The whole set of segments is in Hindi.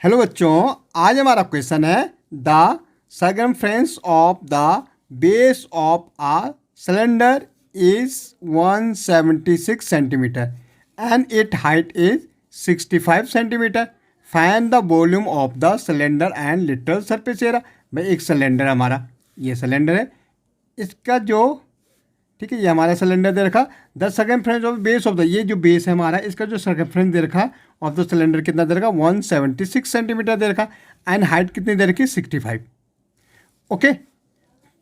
हेलो बच्चों, आज हमारा क्वेश्चन है the circumference of the base of a cylinder is 176 centimetre and it height is 65 centimetre. Find the volume of the cylinder and literal surface area. भाई एक सिलेंडर हमारा, ये सिलेंडर है, इसका जो ठीक है, ये हमारा सिलेंडर दे रखा। The circumference of base of the, ये जो बेस है हमारा, इसका जो सर्कमफ्रेंस दे रखा ऑफ द सिलेंडर कितना दे रखा, 176 सेंटीमीटर दे रखा। एंड हाइट कितनी दे रखी, 65। ओके,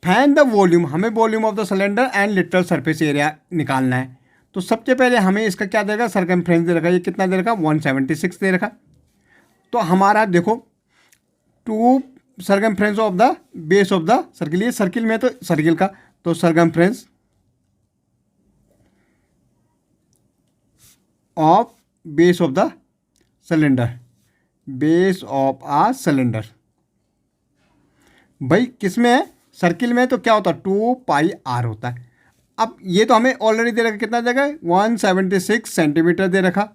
फाइंड द वॉल्यूम, हमें volume of the cylinder and literal surface area निकालना है। तो सबसे पहले हमें इसका क्या देगा, सर्कमफ्रेंस दे रखा, ये कितना दे रखा, 176 दे रखा। तो हमारा देखो, to circumference of the base of the circle, ये सर्किल में तो सर्किल का, तो circumference of base of the cylinder, base of a cylinder. भाई किस में है, सर्किल में, तो क्या होता है 2πr होता है। अब ये तो हमें ऑलरेडी दे रखा, कितना देगा 176 सेंटीमीटर दे रखा।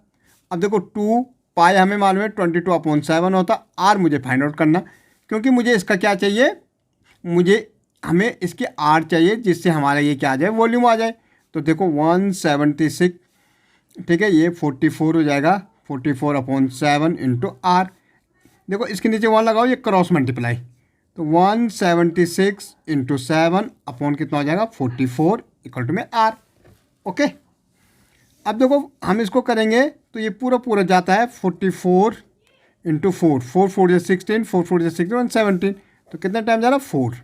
अब देखो 2π हमें मालूम है 22/7 होता। r मुझे फाइंड आउट करना, क्योंकि मुझे इसका क्या चाहिए, हमें इसके r चाहिए, जिससे हमारा ये क्या आ जाए, वॉल्यूम आ जाए। तो देखो 176, ठीक है, ये 44 हो जाएगा, 44/7 इंटू आर। देखो इसके नीचे 1 लगाओ, ये क्रॉस मल्टीप्लाई, तो 176 इंटू 7 अपॉन कितना हो जाएगा, 44 इक्वल टू में आर। ओके, अब देखो हम इसको करेंगे तो ये पूरा पूरा जाता है 44 इंटू 4, 4 4 16, 4 4 16 17, तो कितना टाइम जा रहा है 4,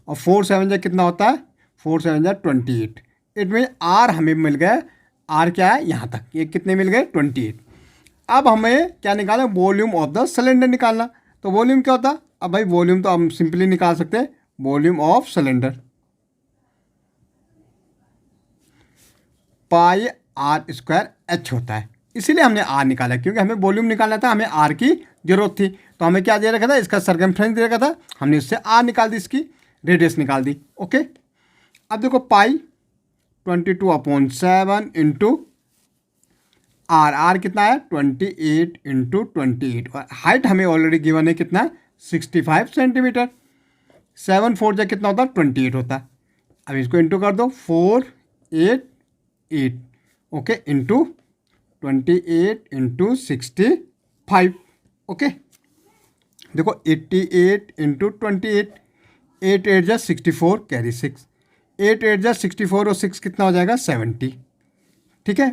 और 4 7 जा कितना होता है, 4 7 जा 28। इट मीन आर हमें मिल गया, आर क्या है यहाँ तक, ये कितने मिल गए 28। अब हमें क्या निकालना, वॉल्यूम ऑफ द सिलेंडर निकालना। तो वॉल्यूम क्या होता है, अब भाई वॉल्यूम तो हम सिंपली निकाल सकते हैं, volume of cylinder pi r square h होता है। इसीलिए हमने आर निकाला, क्योंकि हमें वॉल्यूम निकालना था, हमें आर की जरूरत थी। तो हमें क्या दे रखा था, इसका सर्कमफ्रेंस दे रखा था, हमने इससे आर निकाल दी, इसकी रेडियस निकाल दी। ओके, अब देखो पाई 22/7 इंटू आर, आर कितना है 28 इंटू 28, और हाइट हमें ऑलरेडी गिवन है कितना, 65 सेंटीमीटर। 7 4 जा कितना होता है 28 होता है। अब इसको इंटू कर दो, 4 8 8, ओके, इंटू 28 इंटू 65। ओके, देखो 88 इंटू 28, 8 8 जा 64, कैरी 6, 8 8 जा 64 और 6 कितना हो जाएगा 70, ठीक है,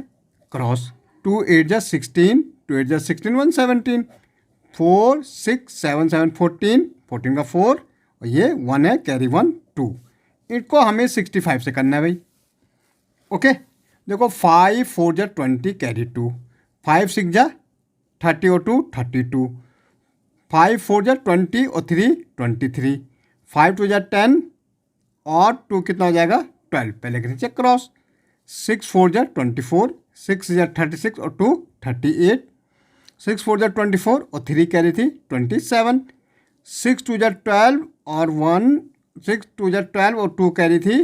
क्रॉस 2 8 जा 16, 2 8 जा 16 117, 4 6 7 7 14, 14 का 4, और ये 1 है, कैरी 1 2। इनको हमें 65 से करना है भाई। ओके, देखो 5 4 जा 20, कैरी 2, 5 6 जा 30 और 2 32, 5 4 जा 20 और 3 23, 5 2 जा 10 और 2 कितना हो जाएगा 12, पहले के नीचे क्रॉस, 6 4 जा 24, 6 जा 36 और 2 38, 6 4 जा 24 और 3 कैरी थी 27, 6 2 जा 12 और 1, 6 2 जा 12 और 2 कैरी थी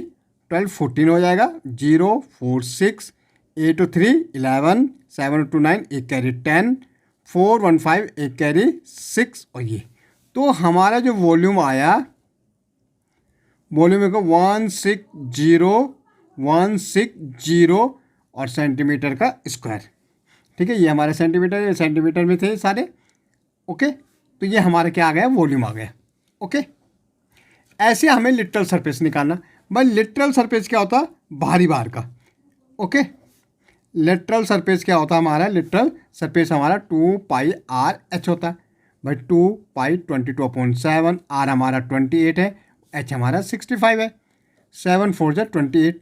12, 14 हो जाएगा, 0 4 6, 8 और 3 11, 7 और 2 9, एक कैरी 10, 4 1 5, एक कैरी 6, और ये तो हमारा जो वॉल्यूम आया, वॉल्यूम को 160 और सेंटीमीटर का स्क्वायर, ठीक है, ये हमारे सेंटीमीटर में थे सारे। ओके, तो ये हमारा क्या आ गया, वॉल्यूम आ गया। ओके, ऐसे हमें लिटरल सरफेस निकालना। भाई लिटरल सरफेस क्या होता है, बाहरी बार का। ओके, लिटरल सरफेस क्या होता है हमारा, लिटरल सरफेस हमारा 2πr/h होता है। भाई 2π 22/7, आर हमारा 28 है, एच हमारा 65 है, 7 4 जा 28।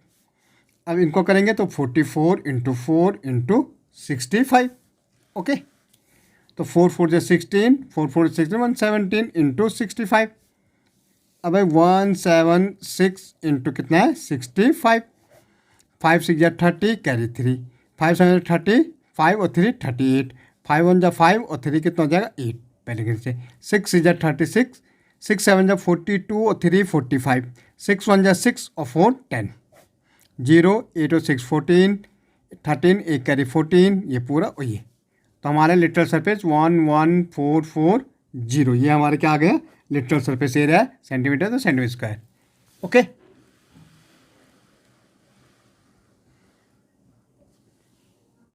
अब इनको करेंगे तो 44 इंटू 4 इंटू 65। ओके, तो 4 4 जा 16, 4 4 16 117 इंटू 65। अब भाई 176 इंटू कितना है 65, 5 6 जा 30, कैरी 3, 5 7 जा 30, 5 और 3 38, 5 1 जा 5 और 3 कितना हो जाएगा 8, पहले के से 6 6 जा 36, 6 7 जा 42 और 3 45, 6 1 जा 6 और 4 10, 0 8 और 6 14, 13 एक कैरी 14, ये पूरा, और ये तो हमारे लिटरल सरफेस 11440, ये हमारे क्या आ गया लिटरल सरफेस एरिया है, सेंटीमीटर तो सेंटीमीटर स्क्वायर। ओके।